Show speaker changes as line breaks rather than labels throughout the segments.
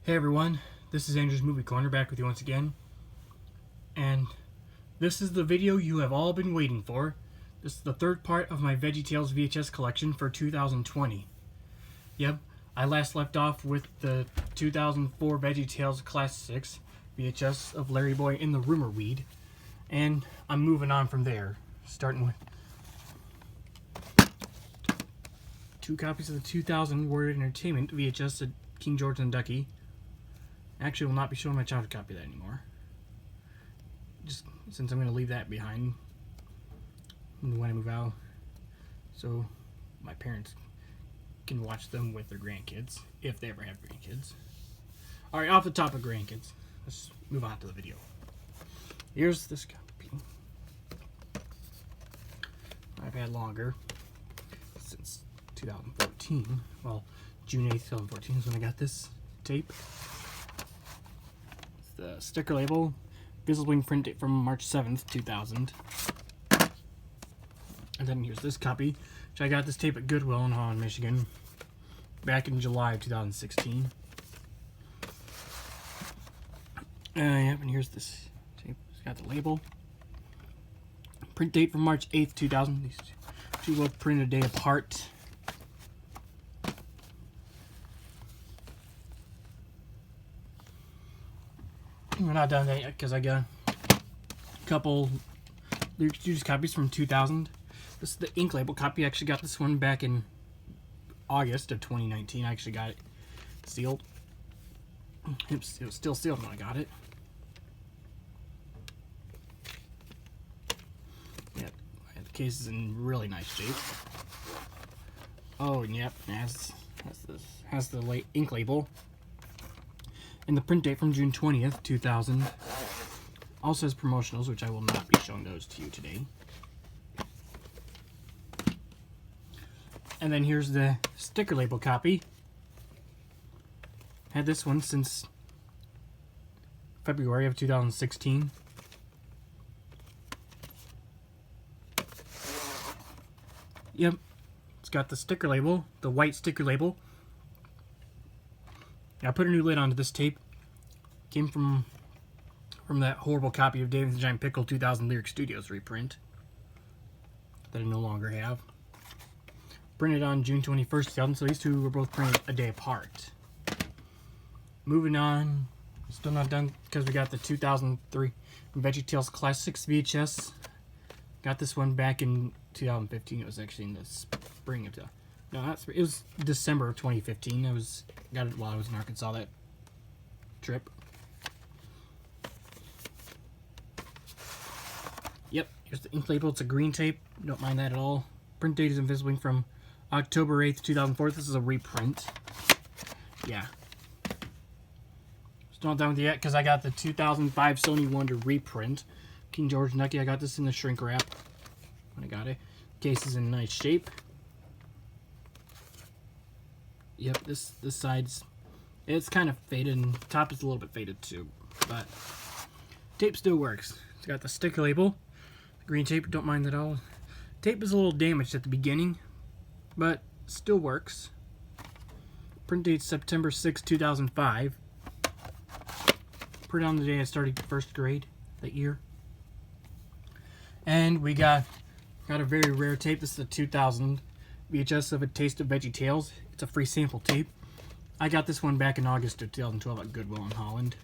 Hey everyone, this is Andrew's Movie Corner back with you once again. And this is the video you have all been waiting for. This is the third part of my VeggieTales VHS collection for 2020. Yep, I last left off with the 2004 VeggieTales Classics VHS of Larry Boy in the Rumor Weed. And I'm moving on from there, starting with 2 copies of the 2000 Word Entertainment VHS at King George and Ducky. Actually, will not be showing my childhood copy of that anymore. Just since I'm going to leave that behind when I move out, so my parents can watch them with their grandkids, if they ever have grandkids. Alright, off the topic of grandkids, let's move on to the video. Here's this copy. I've had longer, since 2014. Well, June 8th, 2014 is when I got this tape. The sticker label, Visible print date from March 7th, 2000. And then here's this copy, which I got this tape at Goodwill in Holland, Michigan, back in July of 2016. Yep, and here's this tape. It's got the label. Print date from March 8th, 2000. These two both printed a day apart. We're not done that yet because I got a couple Lyrick Studios copies from 2000. This is the ink label copy. I actually got this one back in August of 2019. I actually got it sealed. It was still sealed when I got it. Yep, the case is in really nice shape. Oh, and yep, has the late ink label. And the print date from June 20th, 2000. Also has promotionals, which I will not be showing those to you today. And then here's the sticker label copy. Had this one since February of 2016. Yep, it's got the sticker label, the white sticker label. I put a new lid onto this tape. Came from that horrible copy of David the Giant Pickle 2000 Lyrick Studios reprint that I no longer have. Printed on June 21st, 2000, so these two were both printed a day apart. Moving on, still not done because we got the 2003 VeggieTales Classics VHS. Got this one back in 2015. It was actually in the spring of it was December of 2015. Got it while I was in Arkansas that trip. Yep, here's the ink label. It's a green tape. Don't mind that at all. Print date is invisible from October 8th, 2004. This is a reprint. Yeah. Still not done with it yet because I got the 2005 Sony Wonder reprint. King George and Ducky. I got this in the shrink wrap when I got it. Case is in nice shape. Yep, this side's, it's kind of faded, and the top is a little bit faded too, but tape still works. It's got the sticker label, green tape, don't mind that at all. Tape is a little damaged at the beginning, but still works. Print date September 6, 2005. Printed on the day I started first grade that year. And we got a very rare tape. This is a 2000 VHS of A Taste of VeggieTales. It's a free sample tape. I got this one back in August of 2012 at Goodwill in Holland.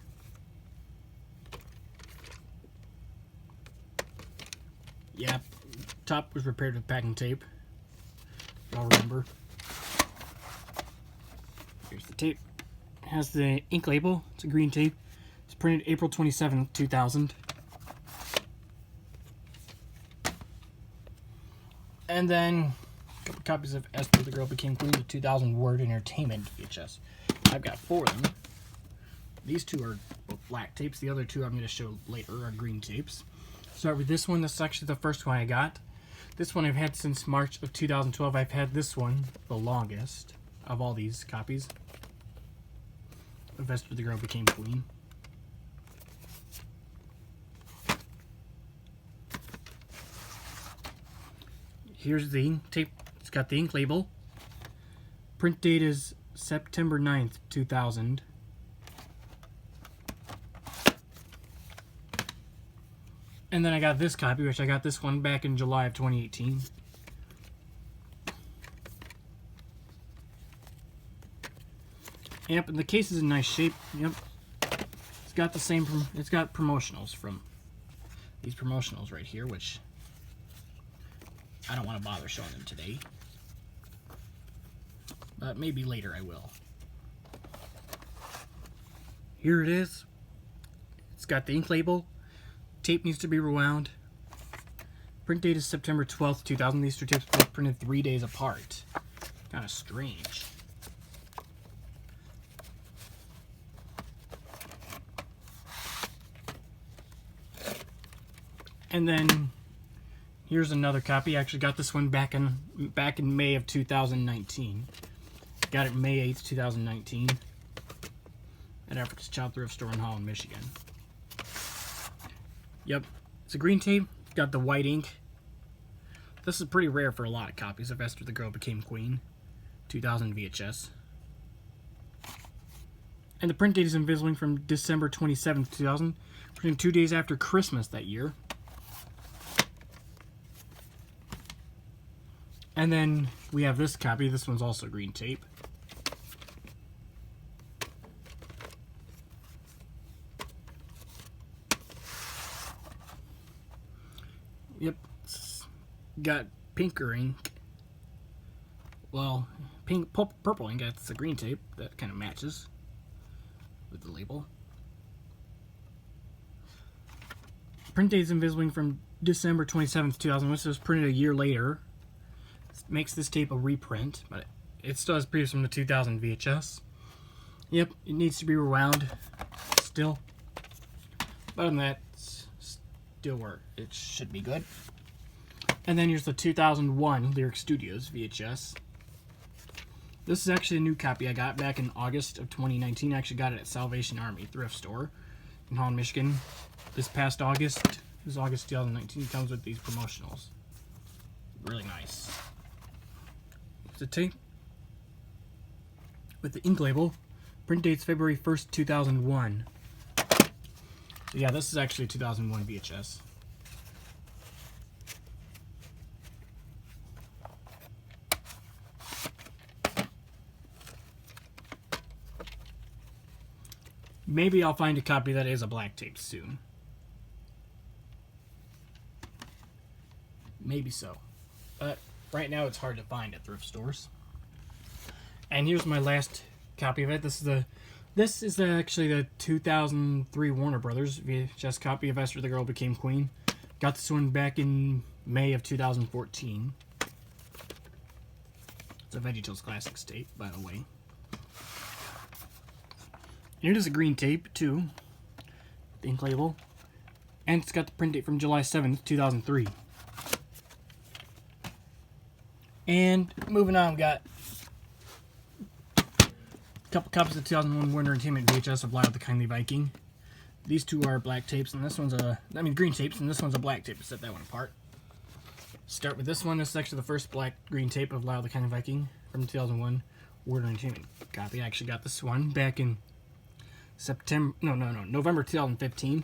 Yeah, top was repaired with packing tape. Y'all remember. Here's the tape. It has the ink label. It's a green tape. It's printed April 27th, 2000. And then couple copies of Esther, the Girl Became Queen, the 2000 Word Entertainment VHS. I've got 4 of them. These 2 are both black tapes. The other 2 I'm going to show later are green tapes. Start with this one. This is actually the first one I got. This one I've had since March of 2012. I've had this one the longest of all these copies of Esther, the Girl Became Queen. Here's the tape. It's got the ink label. Print date is September 9th, 2000. And then I got this copy, which I got this one back in July of 2018. Yep, and the case is in nice shape. Yep. It's got the same, it's got promotionals from these promotionals right here, which I don't want to bother showing them today. But maybe later I will. Here it is. It's got the ink label. Tape needs to be rewound. Print date is September 12th, 2000. These two tapes were printed 3 days apart. Kind of strange. And then here's another copy. I actually got this one back in May of 2019. Got it May 8th, 2019 at Africa's Child Thrift Store in Holland, Michigan. Yep, it's a green tape. Got the white ink. This is pretty rare for a lot of copies of Esther the Girl Became Queen, 2000 VHS. And the print date is envisaging from December 27th, 2000, printed 2 days after Christmas that year. And then we have this copy. This one's also green tape. Yep, it's got pinker ink. Well, purple ink. That's the green tape. That kind of matches with the label. Print date is envisaging from December 27th, 2000, which was printed a year later. Makes this tape a reprint, but it still has previews from the 2000 VHS. Yep, it needs to be rewound still. But other than that, it's still work. It should be good. And then here's the 2001 Lyrick Studios VHS. This is actually a new copy I got back in August of 2019. I actually got it at Salvation Army thrift store in Holland, Michigan. This past August, it was August 2019. It comes with these promotionals. Really nice. The tape with the ink label. Print date's February 1st, 2001. So yeah, this is actually 2001 VHS. Maybe I'll find a copy that is a black tape soon. Maybe so. But right now it's hard to find at thrift stores. And here's my last copy of it. This is actually the 2003 Warner Brothers VHS copy of Esther the Girl Became Queen. Got this one back in May of 2014. It's a VeggieTales Classics tape, by the way. And it is a green tape too, the ink label, and it's got the print date from July 7th, 2003. And moving on, we got a couple copies of the 2001 Warner Entertainment VHS of Lyrick the Kindly Viking. These two are black tapes, and this one's green tapes, and this one's a black tape. Set that one apart. Start with this one. This is actually the first black-green tape of Lyrick the Kindly Viking from the 2001 Warner Entertainment copy. I actually got this one back in November 2015.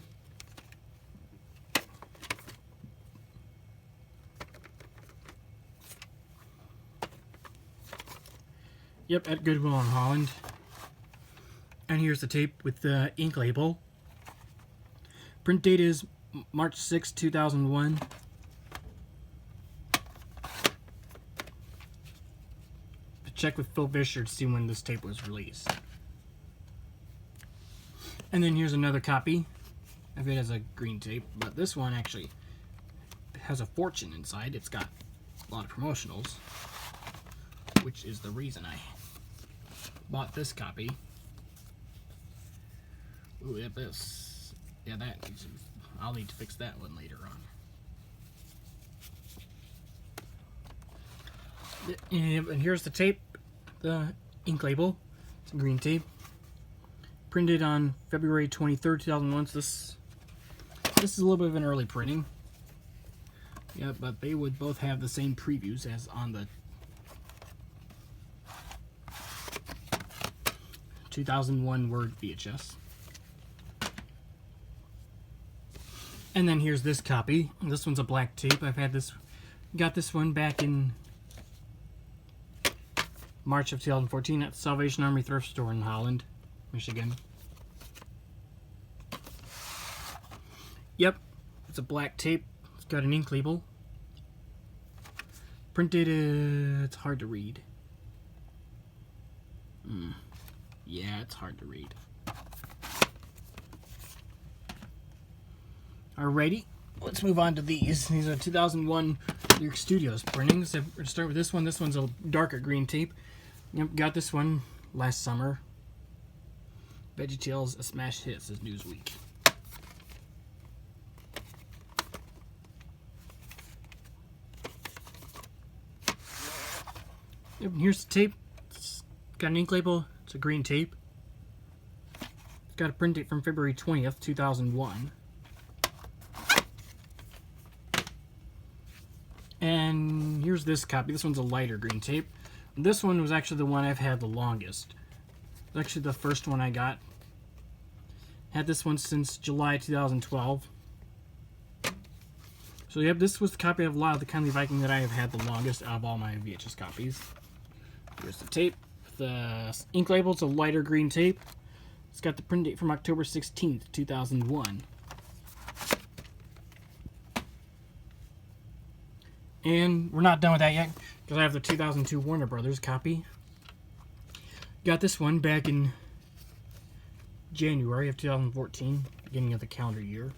Yep, at Goodwill in Holland. And here's the tape with the ink label. Print date is March 6, 2001. Check with Phil Vischer to see when this tape was released. And then here's another copy of it as a green tape, but this one actually has a fortune inside. It's got a lot of promotionals, which is the reason I bought this copy. Ooh, yeah, this. Yeah, that needs to, I'll need to fix that one later on. And here's the tape, the ink label. It's a green tape. Printed on February 23rd, 2001. So this is a little bit of an early printing. Yeah, but they would both have the same previews as on the 2001 Word VHS. And then here's this copy. This one's a black tape. Got this one back in March of 2014 at the Salvation Army thrift store in Holland, Michigan. Yep, it's a black tape. It's got an ink label. Printed, it's hard to read. Yeah, it's hard to read. Alrighty, let's move on to these. These are 2001 Lyrick Studios printings. We're going to start with this one. This one's a darker green tape. Yep, got this one last summer. VeggieTales, a smash hit, says Newsweek. Yep, here's the tape. It's got an ink label. It's a green tape. It's got a print date from February 20th, 2001. And here's this copy. This one's a lighter green tape. This one was actually the one I've had the longest. It's actually the first one I got. Had this one since July 2012. So yep, this was the copy of the Kindle Viking that I have had the longest out of all my VHS copies. Here's the tape. The ink label, it's a lighter green tape. It's got the print date from October 16th, 2001. And we're not done with that yet, because I have the 2002 Warner Brothers copy. Got this one back in January of 2014, beginning of the calendar year.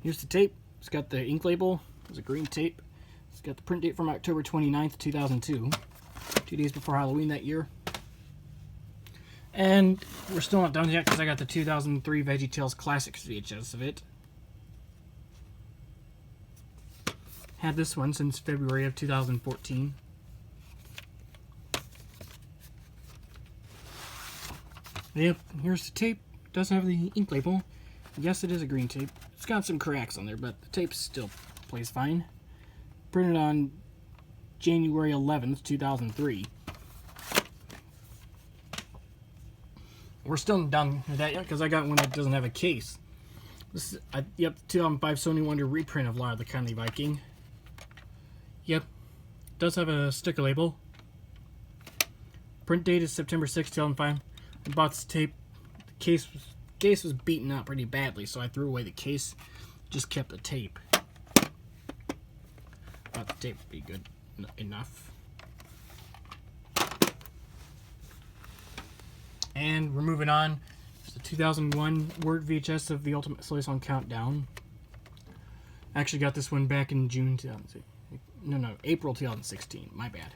Here's the tape. It's got the ink label. It's a green tape. It's got the print date from October 29th, 2002. 2 days before Halloween that year. And we're still not done yet because I got the 2003 VeggieTales Classics VHS of it. Had this one since February of 2014. Yep, here's the tape. It does have the ink label. Yes, it is a green tape. It's got some cracks on there, but the tape still plays fine. Printed on January 11th, 2003. We're still not done with that yet because I got one that doesn't have a case. This is, yep, 2005 Sony Wonder reprint of Lyrick, the Kindle Viking. Yep, does have a sticker label. Print date is September 6, 2005. I bought this tape. The case was beaten up pretty badly, so I threw away the case. Just kept the tape. Thought the tape would be good enough. And we're moving on. It's the 2001 Word VHS of The Ultimate Soy Song Countdown. I actually got this one back in June 2016. No, April 2016. My bad.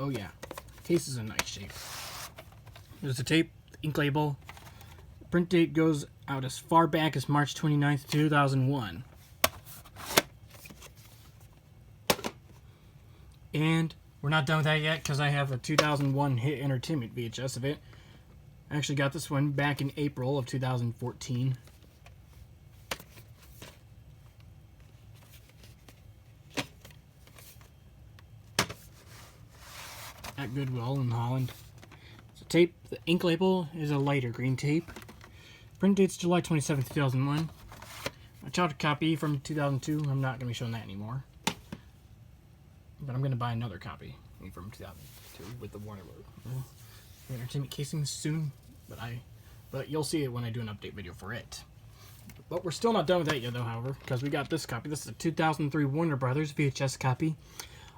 Oh yeah, case is in nice shape. There's the tape, the ink label. The print date goes out as far back as March 29th, 2001. And we're not done with that yet because I have a 2001 Hit Entertainment VHS of it. I actually got this one back in April of 2014. At Goodwill in Holland. It's a tape. The ink label is a lighter green tape. Print date's July 27th, 2001. A child copy from 2002. I'm not going to be showing that anymore. But I'm going to buy another copy from 2002 with the Warner Bros. Entertainment casing soon. But you'll see it when I do an update video for it. But we're still not done with that yet, though, however, because we got this copy. This is a 2003 Warner Brothers VHS copy.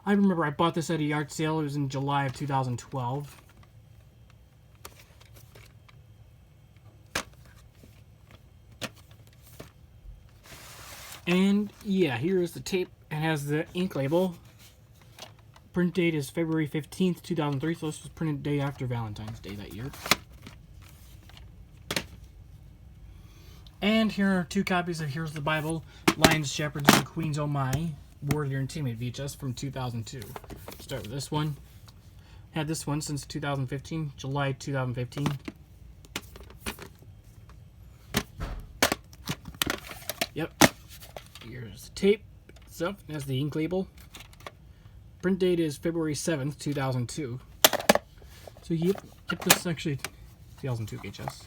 I remember I bought this at a yard sale. It was in July of 2012. And yeah, here is the tape. It has the ink label. Print date is February 15th, 2003, so this was printed day after Valentine's Day that year. And here are 2 copies of Here's the Bible, Lions, Shepherds, and Queens Oh My, Warrior Entertainment VHS from 2002. Start with this one. Had this one since 2015, July 2015. Yep. Here's the tape. itself. It has the ink label. Print date is February 7th, 2002. So yep, this is actually 2002 VHS.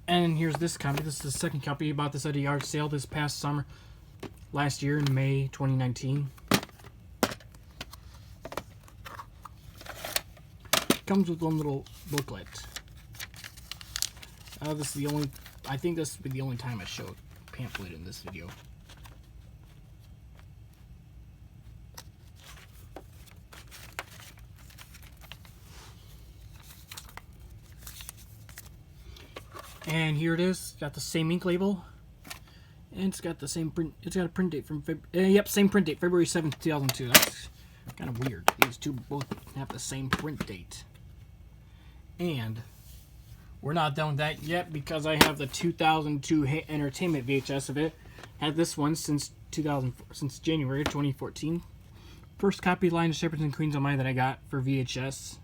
And here's this copy. This is the second copy. I bought this at a yard sale this past summer, last year in May 2019. Comes with one little booklet. This is the only. I think this will be the only time I show a pamphlet in this video. And here it is. Got the same ink label, and it's got the same print. It's got a print date from yep, same print date, February 7th, 2002. That's kind of weird. These two both have the same print date. And we're not done with that yet because I have the 2002 entertainment VHS of it. Had this one since January 2014. First copy, Line of Shepherds and Queens on Mine, that I got for VHS.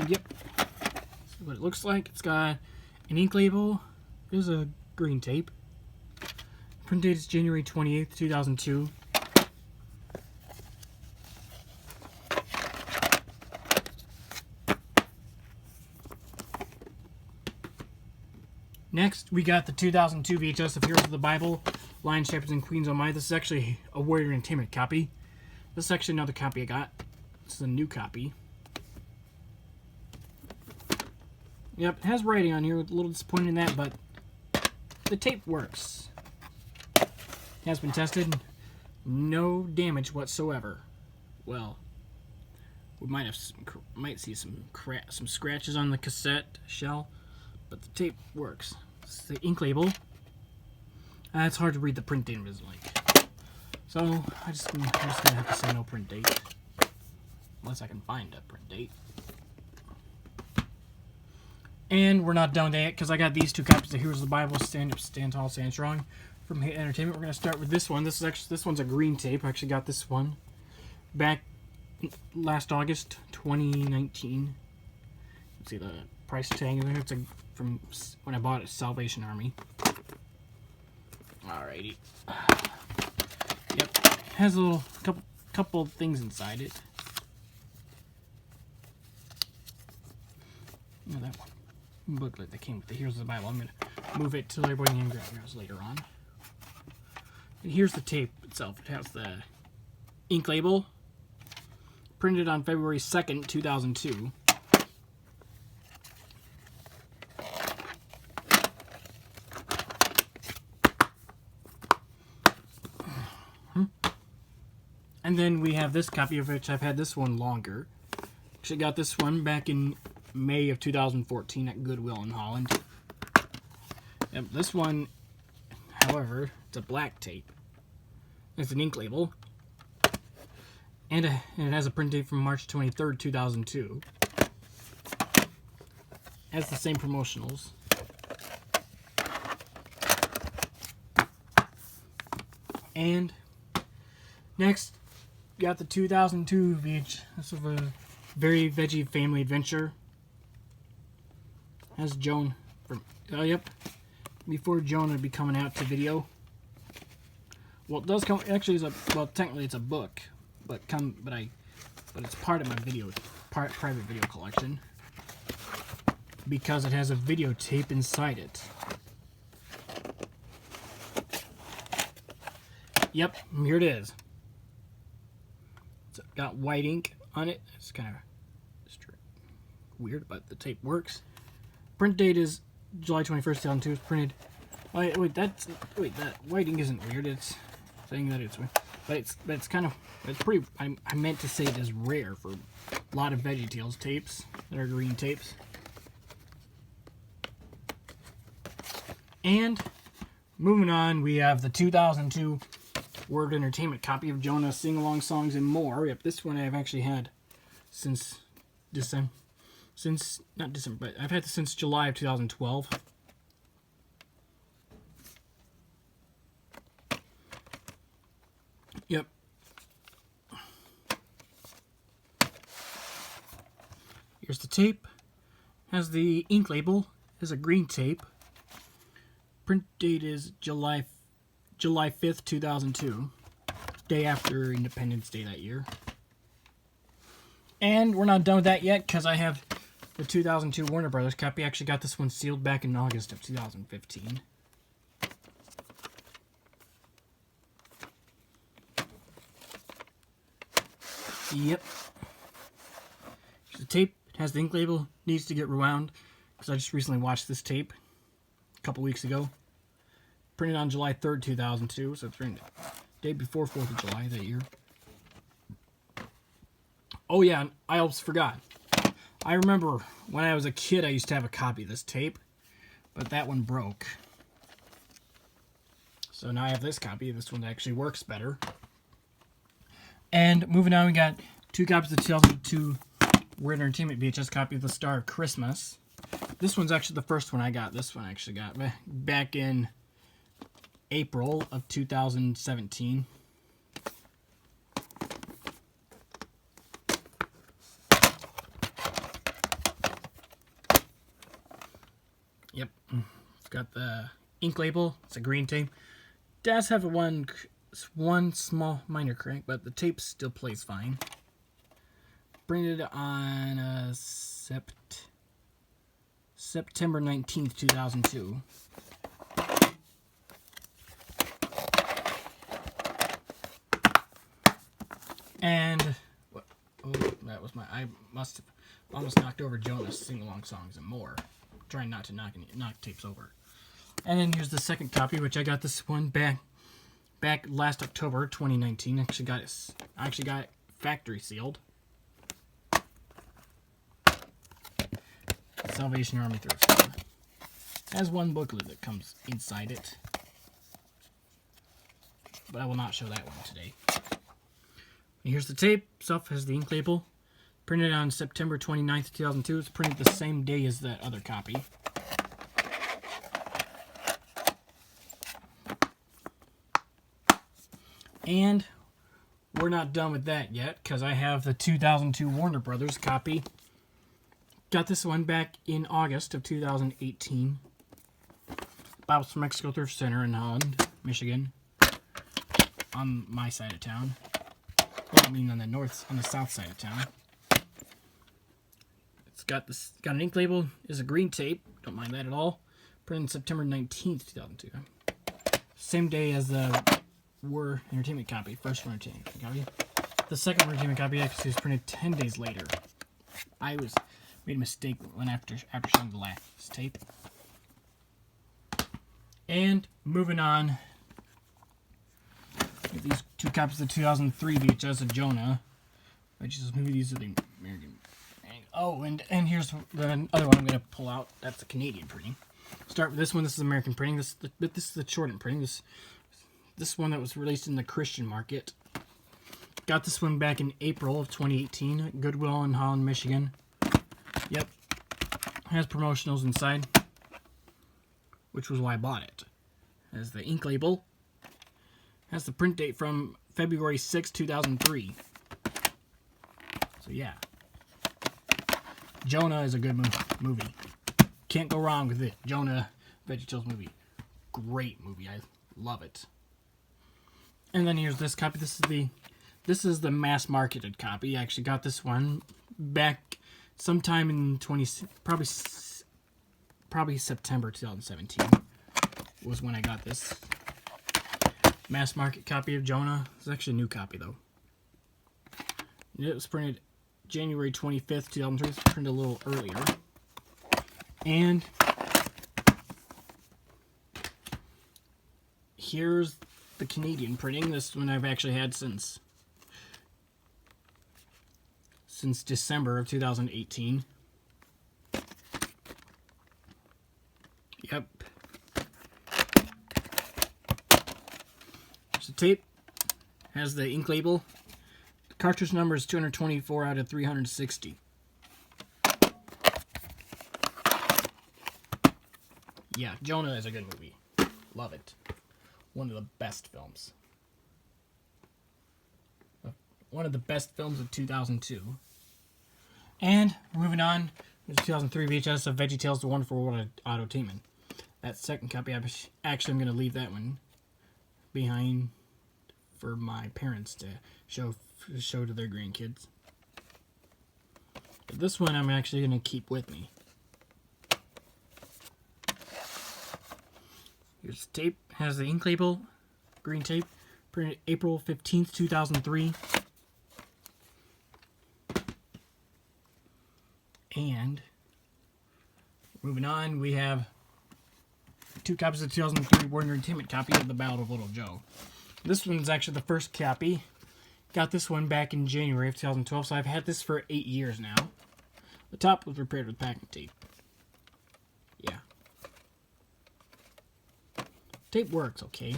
Yep. This is what it looks like. It's got an ink label. There's a green tape. Print date is January 28th, 2002. Next, we got the 2002 VHS of Heroes of the Bible, Lion, Shepherds, and Queens on Mine. This is actually a Warrior Entertainment copy. This is actually another copy I got. This is a new copy. Yep, it has writing on here. A little disappointed in that, but the tape works. It has been tested. No damage whatsoever. Well, we might see some scratches on the cassette shell, but the tape works. This is the ink label. It's hard to read the print date invisible ink. So I'm just gonna have to say no print date, unless I can find a print date. And we're not done yet because I got these two copies of Heroes of the Bible, Stand Up, Stand Tall, Stand Strong, from Hit Entertainment. We're gonna start with this one. This one's a green tape. I actually got this one back last August 2019. Let's see the price tag there. It's from when I bought it, Salvation Army. Alrighty. Yep. Has a little couple of things inside it. Yeah, that one. Booklet that came with the Heroes of the Bible. I'm going to move it to everybody can grab yours later on. And here's the tape itself. It has the ink label. Printed on February 2nd, 2002. And then we have this copy of which I've had this one longer. Actually got this one back in May of 2014 at Goodwill in Holland. Yep, this one, however, it's a black tape. It's an ink label. And it has a print date from March 23rd, 2002. It has the same promotionals. And next, got the 2002 VHS of a Very Veggie Family Adventure. Has Joan from yep. Before Jonah would be coming out to video. Well, it does come. Actually, technically it's a book, but it's part of my private video collection because it has a videotape inside it. Yep, here it is. It's got white ink on it. It's kind of weird, but the tape works. Print date is July 21st, 2002. It's printed. Wait, that white ink isn't weird. It's saying that it's weird, but it's kind of, it's pretty. I meant to say it is rare for a lot of VeggieTales tapes that are green tapes. And moving on, we have the 2002 Word Entertainment copy of Jonah Sing-Along Songs and More. Yep, this one I've actually had since December. Not December, but I've had this since July of 2012. Yep. Here's the tape. Has the ink label. Is a green tape. Print date is July 5th, 2002. Day after Independence Day that year. And we're not done with that yet because I have the 2002 Warner Brothers copy. I actually got this one sealed back in August of 2015. Yep. Here's the tape. It has the ink label. Needs to get rewound because I just recently watched this tape a couple weeks ago. Printed on July 3rd, 2002. So it's printed day before 4th of July that year. Oh yeah, I almost forgot. I remember when I was a kid I used to have a copy of this tape, but that one broke. So now I have this copy. This one actually works better. And moving on, we got 2 copies of the 2002 Weird Entertainment VHS copy of The Star of Christmas. This one's actually the first one I got. This one I actually got back in April of 2017. Yep, it's got the ink label. It's a green tape. It does have one small minor crack, but the tape still plays fine. Printed on September 19th, 2002. And that was I must have almost knocked over Jonas sing-along songs and more. Trying not to knock tapes over. And then here's the second copy, which I got this one back last October 2019. I actually got it factory sealed. Salvation Army thrift store. Has one booklet that comes inside it, but I will not show that one today. And here's the tape. Itself has the ink label. Printed on September 29th, 2002. It's printed the same day as that other copy. And we're not done with that yet, because I have the 2002 Warner Brothers copy. Got this one back in August of 2018. Bouts from Mexico Thrift Center in Holland, Michigan. On my side of town. Well, I mean on the south side of town. It's got an ink label. Is a green tape. Don't mind that at all. Printed September 19th, 2002. Same day as the War Entertainment copy. First War Entertainment copy. The second War Entertainment copy actually was printed 10 days later. I made a mistake when after showing the last tape. And moving on. These 2 copies of the 2003 VHS of Jonah. Which is maybe these are the American. Oh, and here's the other one I'm going to pull out. That's the Canadian printing. Start with this one. This is American printing. This is the shortened printing. This one that was released in the Christian market. Got this one back in April of 2018. Goodwill in Holland, Michigan. Yep. Has promotionals inside, which was why I bought it. Has the ink label. Has the print date from February 6, 2003. So yeah. Jonah is a good movie. Can't go wrong with it. Jonah, VeggieTales movie. Great movie. I love it. And then here's this copy. This is the mass marketed copy. I actually got this one back sometime in probably September 2017 was when I got this mass market copy of Jonah. It's actually a new copy though. It was printed January 25th, 2003. It's printed a little earlier. And here's the Canadian printing. This one I've actually had since December of 2018. Yep. There's the tape. Has the ink label. The cartridge number is 224 out of 360. Yeah, Jonah is a good movie. Love it. One of the best films. One of the best films of 2002. And moving on, there's 2003 VHS of VeggieTales: The Wonderful World of Autotainment. That second copy, I'm going to leave that one behind for my parents to show to their grandkids. But this one I'm actually going to keep with me. Here's the tape. Has the ink label, green tape, printed April 15th, 2003. And moving on, we have 2 copies of the 2003 Warner Entertainment copy of The Battle of Little Joe. This one's actually the first copy. Got this one back in January of 2012, so I've had this for 8 years now. The top was repaired with packing tape. Yeah. Tape works okay.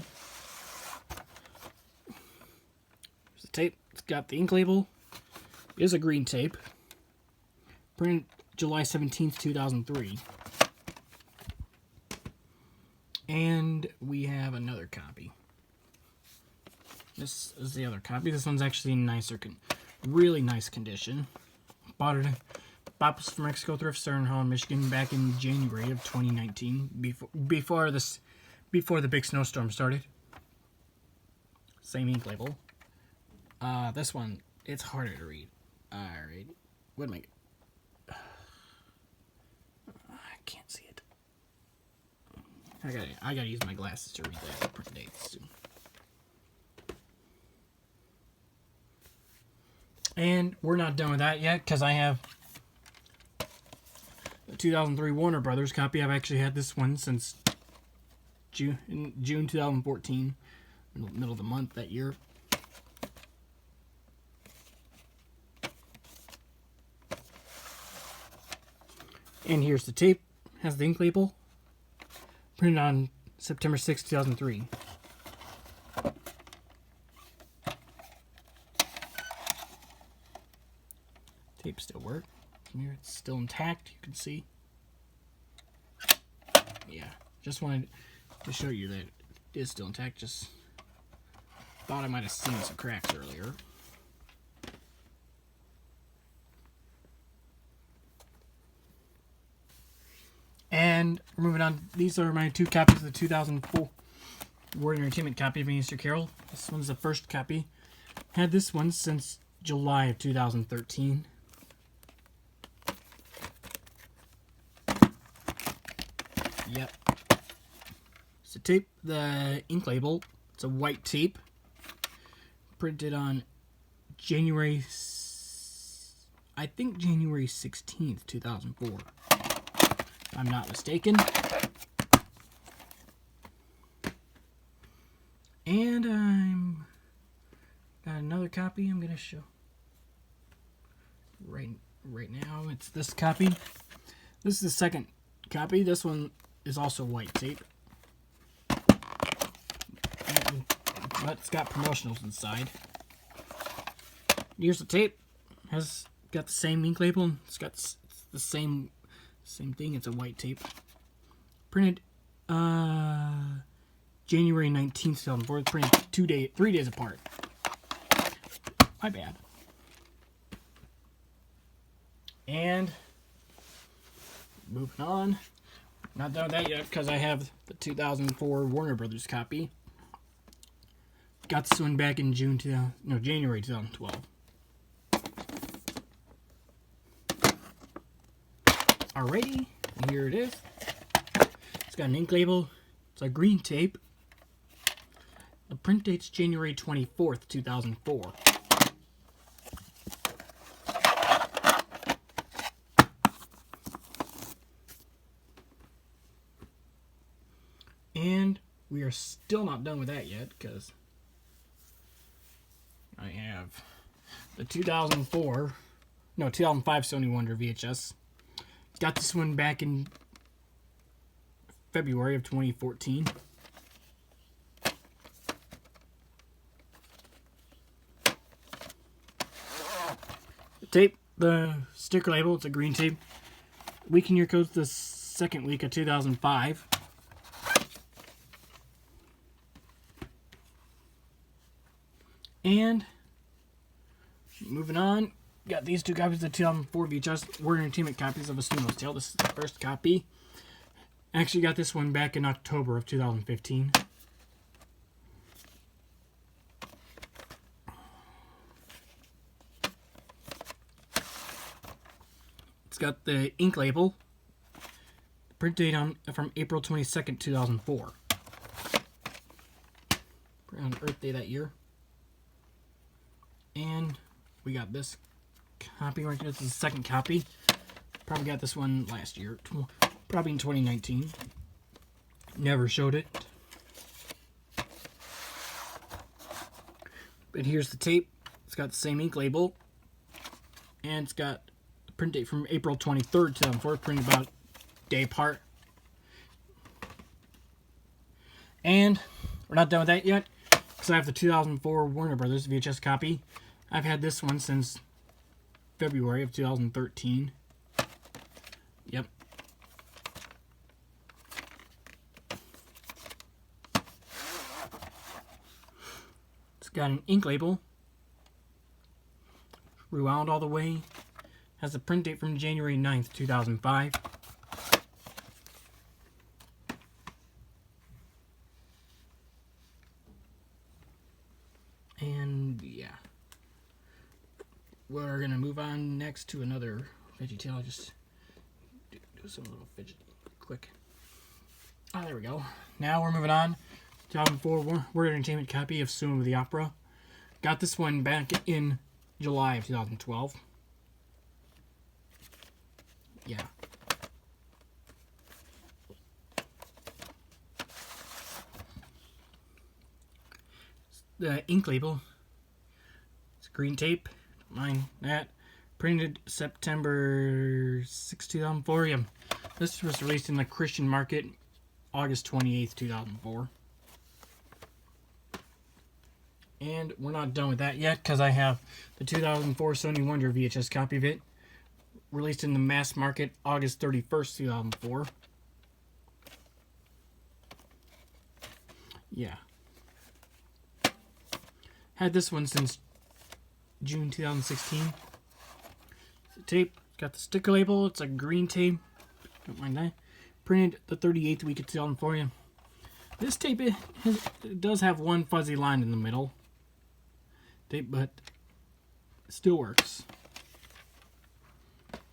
Here's the tape. It's got the ink label. It is a green tape. Printed July 17th, 2003. And we have another copy. This is the other copy. This one's actually in nicer, really nice condition. Bought this from Mexico thrift store in Holland, Michigan, back in January of 2019, before the big snowstorm started. Same ink label. This one, it's harder to read. All right, what am I? I can't see it. I gotta use my glasses to read the print dates too. And we're not done with that yet, because I have the 2003 Warner Brothers copy. I've actually had this one since June 2014, middle of the month that year. And here's the tape. Has the ink label. Printed on September 6, 2003. Tape still works. Here it's still intact, you can see. Yeah, just wanted to show you that it is still intact. Just thought I might have seen some cracks earlier. And moving on, these are my 2 copies of the 2004 Warner Entertainment copy of Easter Carol. This one's the first copy. Had this one since July of 2013. Yep. It's a tape, the ink label. It's a white tape. Printed on January 16th, 2004. If I'm not mistaken. And got another copy I'm going to show right now. It's this copy. This is the second copy. This one is also white tape. But it's got promotionals inside. Here's the tape. Has got the same ink label. It's got the same thing. It's a white tape. Printed January 19th, 2004. Printed 3 days apart. My bad. And moving on. Not done with that yet because I have the 2004 Warner Brothers copy. Got this one back in January 2012. Alrighty, here it is. It's got an ink label. It's a green tape. The print date's January 24th, 2004. And we are still not done with that yet, because I have the 2005 Sony Wonder VHS. Got this one back in February of 2014. The tape, the sticker label, it's a green tape. Week in Year Code's the second week of 2005. And moving on, got these two copies of the 2004 VHS Word Entertainment copies of A Sumo's Tale. This is the first copy. I actually got this one back in October of 2015. It's got the ink label. Print date from April 22nd, 2004. On Earth Day that year. And we got this copy right here. This is the second copy. Probably got this one last year. Probably in 2019. Never showed it. But here's the tape. It's got the same ink label. And it's got the print date from April 23rd, 2004. Printed about a day apart. And we're not done with that yet. Because I have the 2004 Warner Brothers VHS copy. I've had this one since February of 2013. Yep. It's got an ink label. Rewound all the way. Has a print date from January 9th, 2005. And yeah, we're gonna move on next to another VeggieTale. I'll just do some little fidget quick. Oh, there we go. Now we're moving on. 2004 Word Entertainment copy of Sumo the Opera. Got this one back in July of 2012. Yeah. The ink label, it's green tape, don't mind that. Printed September 6, 2004. Yeah. This was released in the Christian market August 28th, 2004. And we're not done with that yet, because I have the 2004 Sony Wonder VHS copy of it, released in the mass market August 31st, 2004. Yeah. Had this one since June 2016. The tape, got the sticker label. It's a green tape. Don't mind that. Printed the 38th week of 2004. Yeah. This tape, it does have one fuzzy line in the middle. Tape, but it still works.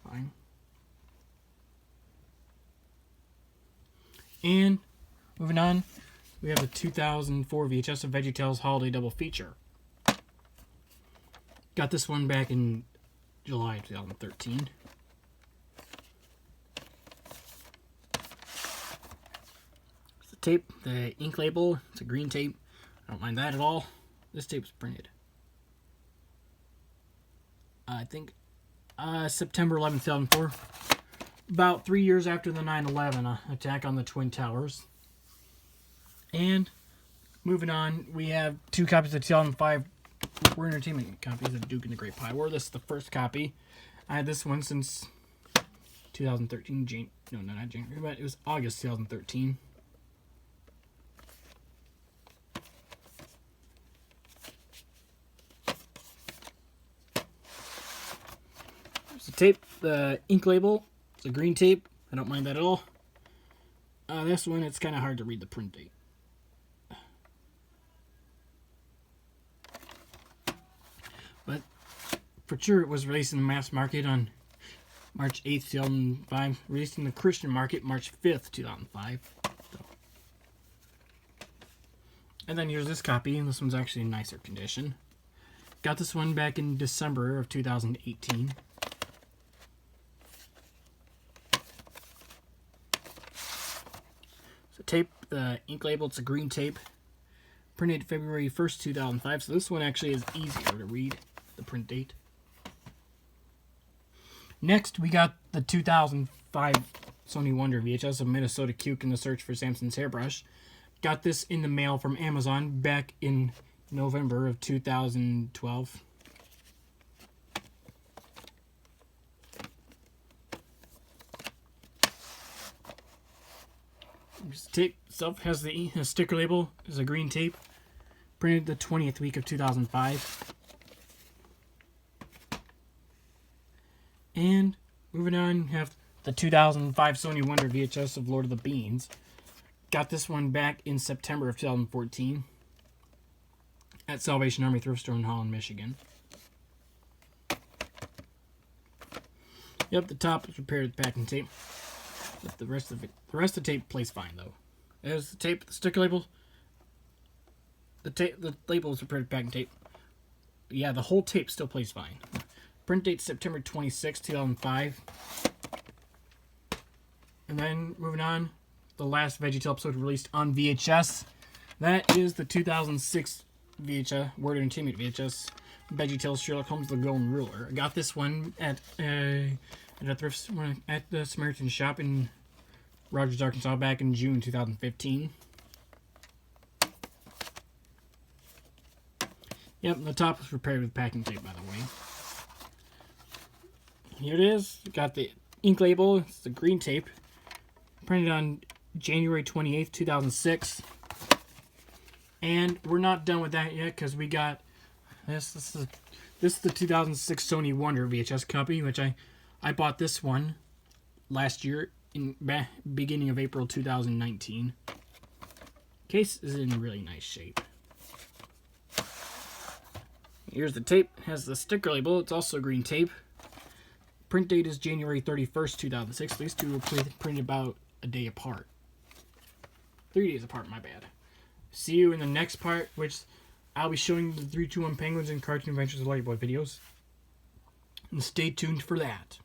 Fine. And moving on, we have the 2004 VHS of VeggieTales Holiday Double Feature. Got this one back in July 2013. It's the tape, the ink label. It's a green tape. I don't mind that at all. This tape was printed, I think, September 11th, 2004. About 3 years after the 9/11 attack on the Twin Towers. And moving on, we have two copies of 2005 Word Entertainment copies of Duke and the Great Pie War. This is the first copy. I had this one since 2013. No, not January, but it was August 2013. There's the tape, the ink label. It's a green tape. I don't mind that at all. This one, it's kind of hard to read the print date. But for sure, it was released in the mass market on March 8th, 2005. Released in the Christian market March 5th, 2005. So. And then here's this copy, and this one's actually in nicer condition. Got this one back in December of 2018. So tape, the ink label, it's a green tape. Printed February 1st, 2005. So this one actually is easier to read, the print date. Next, we got the 2005 Sony Wonder VHS of Minnesota Cuke in the Search for Samson's Hairbrush. Got this in the mail from Amazon back in November of 2012. This tape itself has the sticker label. It's a green tape. Printed the 20th week of 2005. And moving on, we have the 2005 Sony Wonder VHS of Lord of the Beans. Got this one back in September of 2014 at Salvation Army Thrift Store in Holland, Michigan. Yep, the top is prepared with packing tape. But the rest of the tape plays fine though. There's the tape, the sticker label. The label is prepared with packing tape. Yeah, the whole tape still plays fine. Print date September 26, 2005. And then moving on, the last VeggieTales episode released on VHS. That is the 2006 VHS Word Entertainment VHS VeggieTales Sherlock Holmes: The Golden Ruler. I got this one at a thrift at the Samaritan shop in Rogers, Arkansas, back in June 2015. Yep, the top was prepared with packing tape, by the way. Here it is. Got the ink label. It's the green tape. Printed on January 28th, 2006. And we're not done with that yet because we got this. This is the 2006 Sony Wonder VHS copy, which I bought this one last year in beginning of April 2019. Case is in really nice shape. Here's the tape. It has the sticker label. It's also green tape. Print date is January 31st, 2006. These two were printed about a day apart. 3 days apart, my bad. See you in the next part, which I'll be showing the 321 Penguins and Cartoon Adventures of Light Boy videos. And stay tuned for that.